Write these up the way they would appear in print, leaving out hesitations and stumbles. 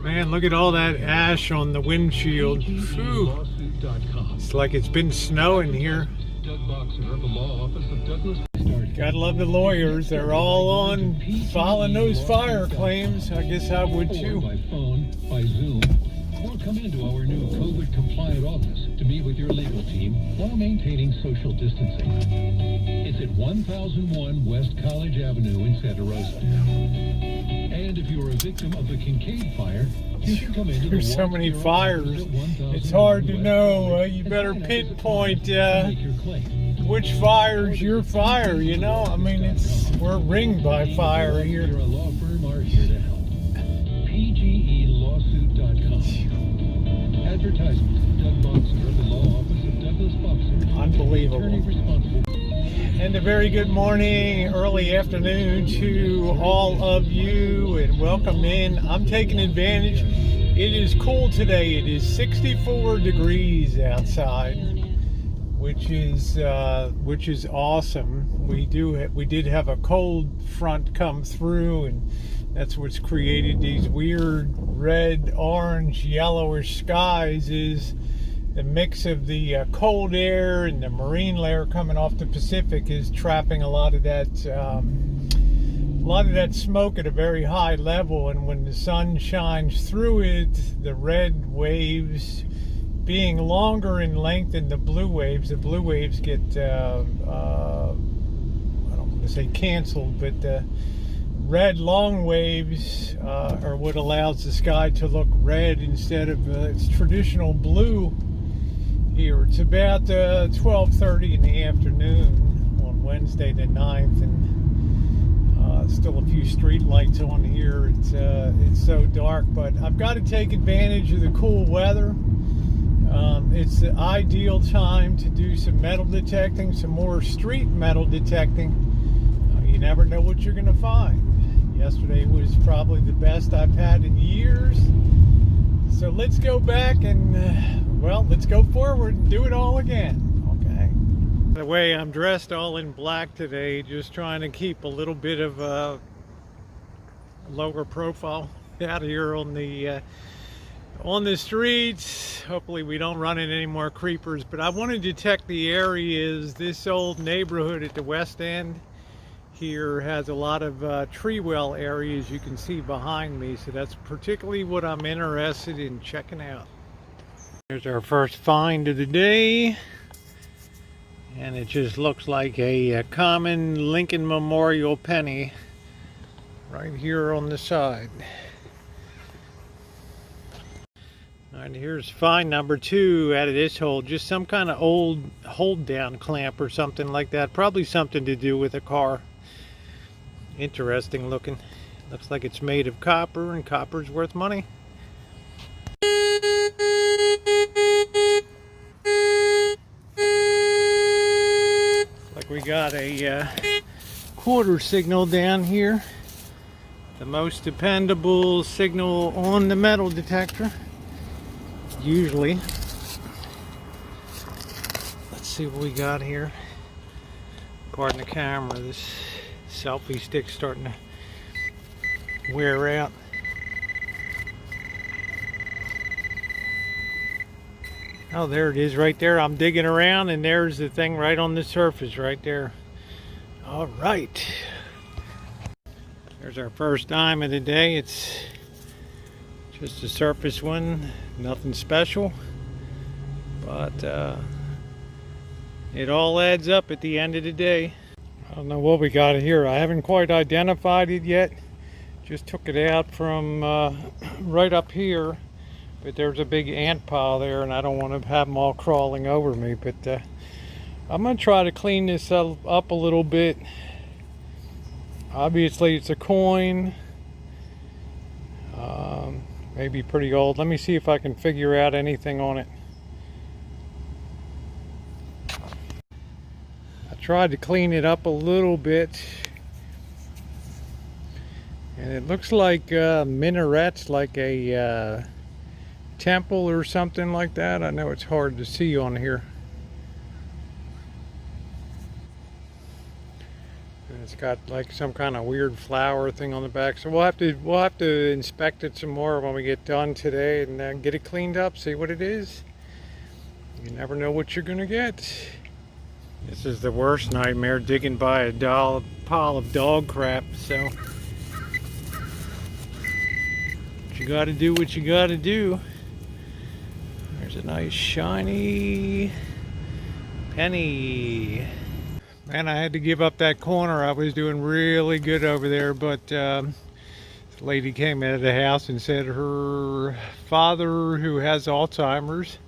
Man, look at all that ash on the windshield. Phew. It's like it's been snowing here. Gotta love the lawyers. They're all on filing those fire claims. I guess I would too. By phone, by Zoom, or come into our new COVID-compliant office to meet with your legal team while maintaining social distancing. It's at 1001 West College Avenue in Santa Rosa. And if you're a victim of the Kincaid fire, you can come into There's so many fires. It's hard to know. You better pinpoint which fire's your fire, you know? I mean, we're ringed by fire here. Your law firm are here to help. PGElawsuit.com. Advertisement. Doug Boxer, the law office of Douglas Boxer. Unbelievable. Attorney responsible. And a very good morning, early afternoon to all of you, and welcome in. I'm taking advantage. It is cool today. It is 64 degrees outside, which is awesome. We did have a cold front come through, and that's what's created these weird red, orange, yellowish skies. Is the mix of the cold air and the marine layer coming off the Pacific is trapping a lot of that smoke at a very high level, and when the sun shines through it, the red waves being longer in length than the blue waves get I don't want to say canceled, but the red long waves are what allows the sky to look red instead of its traditional blue. Here it's about 12:30 in the afternoon on Wednesday the 9th, and still a few street lights on here. It's so dark, but I've got to take advantage of the cool weather. It's the ideal time to do some metal detecting, some more street metal detecting. You never know what you're going to find. Yesterday was probably the best I've had in years. So let's go back and, let's go forward and do it all again. Okay. The way I'm dressed all in black today, just trying to keep a little bit of a lower profile out here on the streets. Hopefully we don't run into any more creepers, but I want to detect the areas. This old neighborhood at the west end here has a lot of tree well areas you can see behind me, so that's particularly what I'm interested in checking out. Here's our first find of the day, and it just looks like a common Lincoln Memorial penny right here on the side. And here's find number 2 out of this hole. Just some kind of old hold down clamp or something like that. Probably something to do with a car. Interesting looking. Looks like it's made of copper, and copper's worth money. Like we got a quarter signal down here. The most dependable signal on the metal detector. Usually. Let's see what we got here. Pardon the camera, this selfie stick's starting to wear out. Oh, there it is right there. I'm digging around and there's the thing right on the surface right there. All right. There's our first dime of the day. It's just a surface one, nothing special, but it all adds up at the end of the day. I don't know what we got here. I haven't quite identified it yet. Just took it out from right up here, but there's a big ant pile there, and I don't want to have them all crawling over me, but I'm going to try to clean this up a little bit. Obviously it's a coin. Maybe pretty old. Let me see if I can figure out anything on it. I tried to clean it up a little bit, and it looks like minarets, like a temple or something like that. I know it's hard to see on here. it's got like some kind of weird flower thing on the back. So we'll have to inspect it some more when we get done today and get it cleaned up, see what it is. You never know what you're gonna get. This is the worst nightmare, digging by a pile of dog crap. So you gotta do what you gotta do. There's a nice shiny penny. Man, I had to give up that corner. I was doing really good over there, but the lady came into the house and said her father, who has Alzheimer's,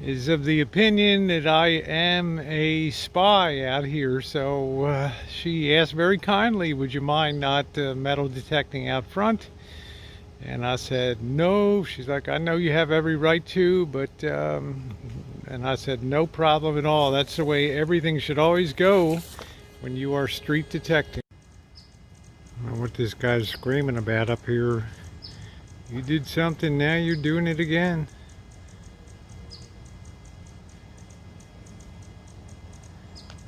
is of the opinion that I am a spy out here. So she asked very kindly, would you mind not metal detecting out front? And I said no. She's like, I know you have every right to, but and I said no problem at all. That's the way everything should always go when you are street detecting. I don't know what this guy's screaming about up here. You did something, now you're doing it again.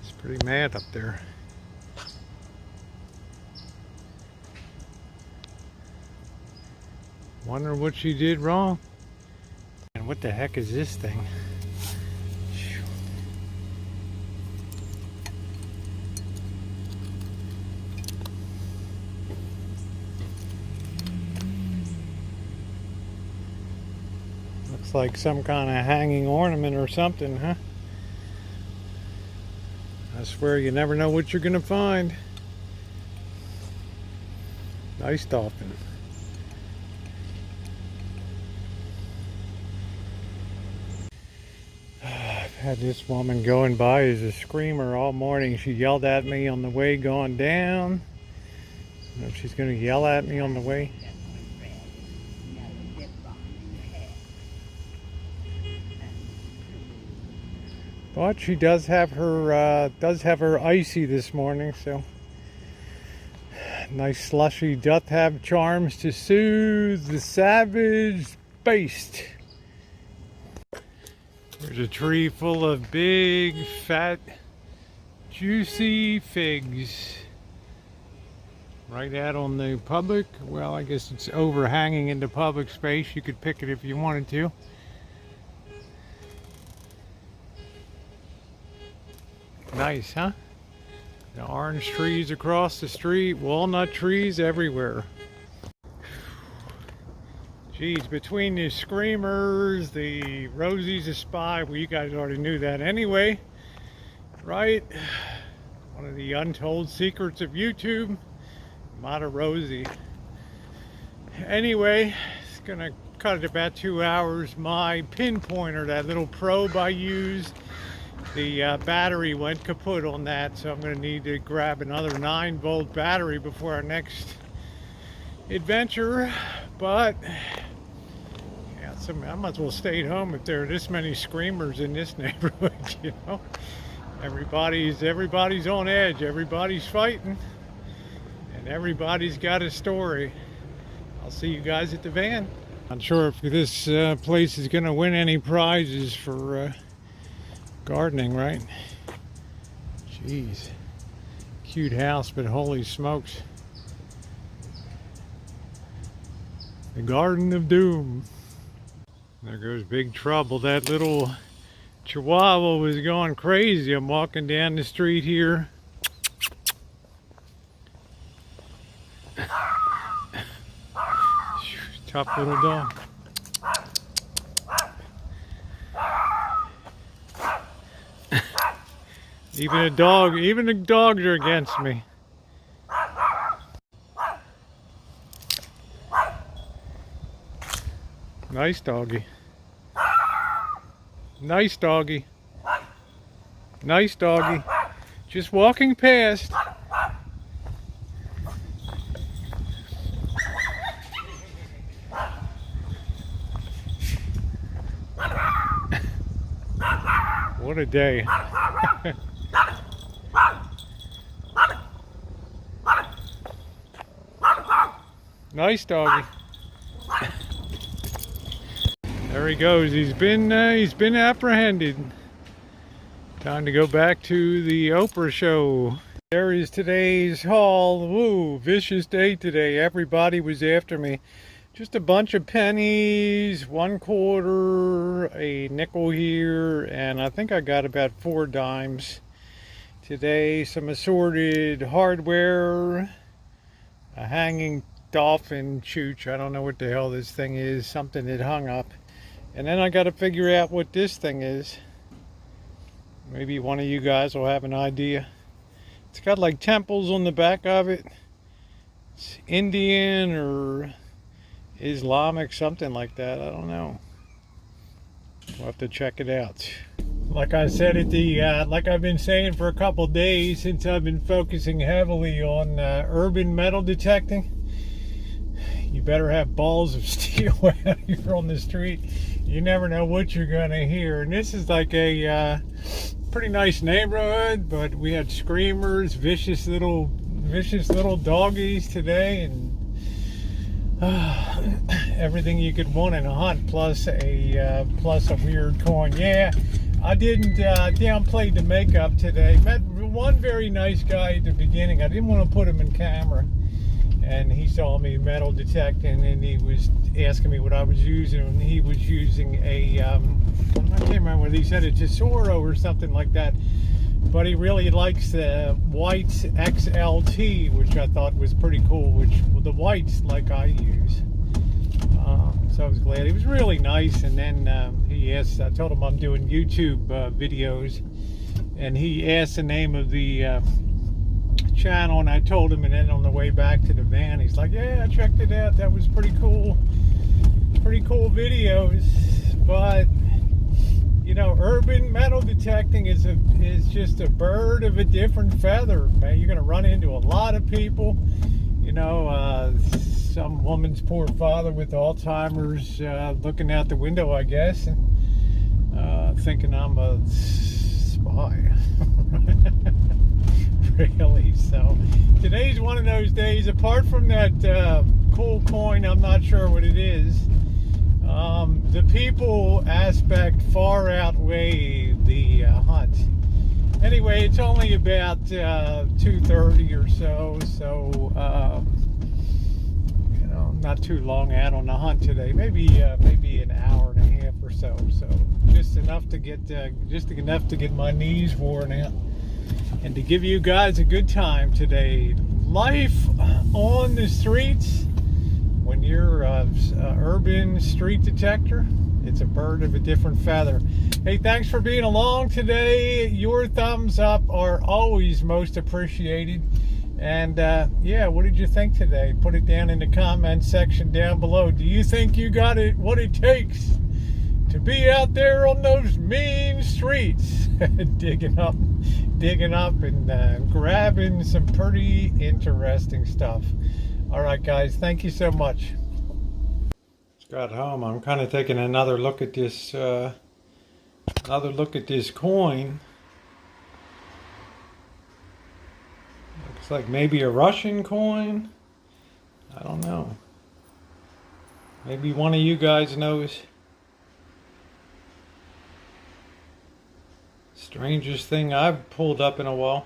It's pretty mad up there. Wonder what she did wrong. And what the heck is this thing? Looks like some kind of hanging ornament or something, huh? I swear you never know what you're gonna find. Nice dolphin. Had this woman going by as a screamer all morning. She yelled at me on the way going down. I don't know if she's going to yell at me on the way. But she does have her icy this morning, so nice slushy. Doth have charms to soothe the savage beast. There's a tree full of big, fat, juicy figs. Right out on the public, well, I guess it's overhanging into public space. You could pick it if you wanted to. Nice, huh? The orange trees across the street, walnut trees everywhere. Geez, between the screamers, the Rosie's a spy, well, you guys already knew that anyway, right? One of the untold secrets of YouTube, Mata Rosie. Anyway, it's gonna cut it about 2 hours. My pinpointer, that little probe I used, the battery went kaput on that, so I'm gonna need to grab another 9-volt battery before our next adventure. But yeah, I might as well stay at home if there are this many screamers in this neighborhood. You know, everybody's on edge, everybody's fighting, and everybody's got a story. I'll see you guys at the van. Not sure if this place is gonna win any prizes for gardening, right? Jeez, cute house, but holy smokes. The Garden of Doom. There goes Big Trouble. That little Chihuahua was going crazy. I'm walking down the street here. Tough little dog. Even the dogs are against me. Nice doggy. Nice doggy. Nice doggy. Just walking past. What a day. Nice doggy. There he goes. He's been apprehended. Time to go back to the Oprah show. There is today's haul. Woo, vicious day today. Everybody was after me. Just a bunch of pennies, 1/4, a nickel here, and I think I got about 4 dimes today. Some assorted hardware, a hanging dolphin chooch. I don't know what the hell this thing is. Something that hung up. And then I got to figure out what this thing is. Maybe one of you guys will have an idea. It's got like temples on the back of it. It's Indian or Islamic, something like that. I don't know. We'll have to check it out. Like I said at the, like I've been saying for a couple days since I've been focusing heavily on urban metal detecting. You better have balls of steel out here on the street. You never know what you're gonna hear. And this is like a pretty nice neighborhood, but we had screamers, vicious little doggies today, and everything you could want in a hunt, plus a weird coin. Yeah, I didn't downplay the makeup today. Met one very nice guy at the beginning. I didn't want to put him in camera, and he saw me metal detecting, and he was asking me what I was using, and he was using a I can't remember what he said, a Tesoro or something like that, but he really likes the whites XLT, which I thought was pretty cool, which, well, the whites like I use. So I was glad. He was really nice. And then he asked, I told him I'm doing YouTube videos, and he asked the name of the channel, and I told him, and then on the way back to the van, he's like, yeah, I checked it out, that was pretty cool videos. But you know, urban metal detecting is just a bird of a different feather, man. You're gonna run into a lot of people, you know, some woman's poor father with Alzheimer's looking out the window, I guess, and thinking I'm a spy. Really. So today's one of those days. Apart from that cool coin, I'm not sure what it is. The people aspect far outweigh the hunt. Anyway, it's only about 2:30 or so, you know, not too long out on the hunt today. Maybe an hour and a half or so. So just enough to get my knees worn out, and to give you guys a good time today. Life on the streets. When you're an urban street detector, it's a bird of a different feather. Hey, thanks for being along today. Your thumbs up are always most appreciated. And yeah, what did you think today? Put it down in the comment section down below. Do you think you got it, what it takes to be out there on those mean streets, digging up and grabbing some pretty interesting stuff? All right, guys, thank you so much. Just got home. I'm kind of taking another look at this coin. Looks like maybe a Russian coin. I don't know. Maybe one of you guys knows. Strangest thing I've pulled up in a while.